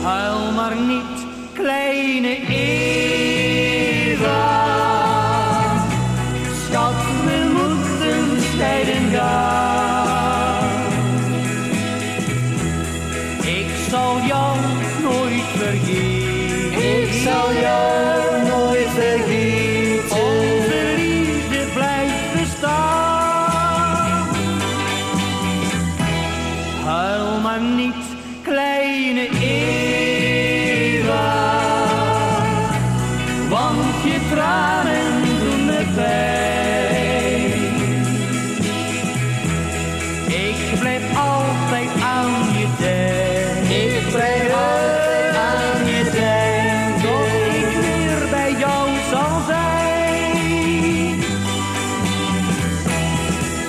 Huil maar niet, kleine Eva. Schat, we moeten scheiden gaan. Ik zal jou nooit vergeten. Ik zal jou nooit vergeten. Onze liefde blijft bestaan. Huil maar niet, kleine Eva, want je tranen doen me pijn. Ik blijf altijd aan je denken. Ik blijf altijd aan je denken. Tot ik weer bij jou zal zijn.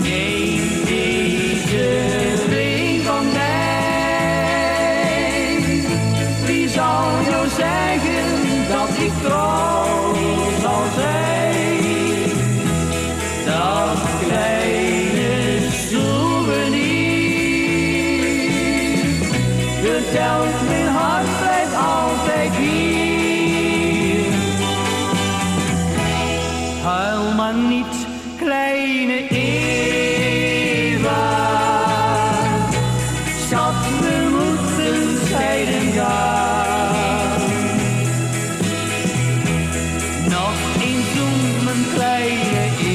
Neem deze ring van mij. Wie zal jou zeggen dat ik trouw zal zijn? Dat kleine souvenir vertelt mijn hart blijft altijd hier. Huil maar niet, kleine Eva. Schat, we moeten scheiden gaan. Nog eens zoen, mijn kleine Eva.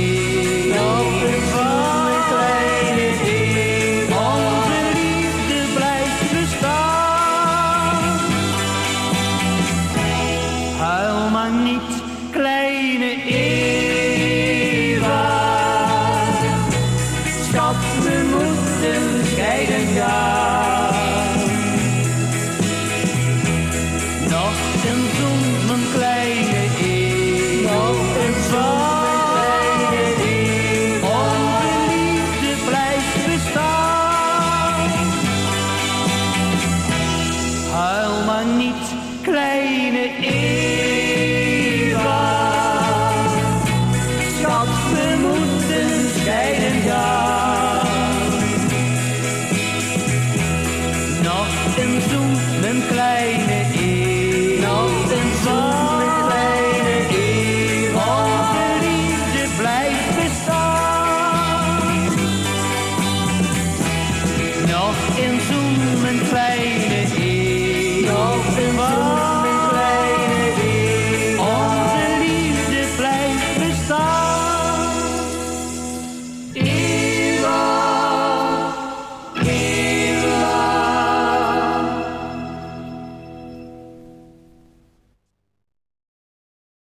Nog eens zoen, mijn kleine Eva. Onze liefde blijft bestaan. Huil maar niet, kleine Eva. Schat, we moeten scheiden gaan. Nog een zoen, mijn kleine Eva. Nog een zoen, mijn kleine Eva. Onze liefde blijft bestaan. Huil maar niet, kleine Eva. Schat, we moeten scheiden gaan. Nog een zoen, mijn kleine Eva. Nog een zoen, mijn kleine Eva. Onze liefde blijft bestaan. Nog een zoen, mijn kleine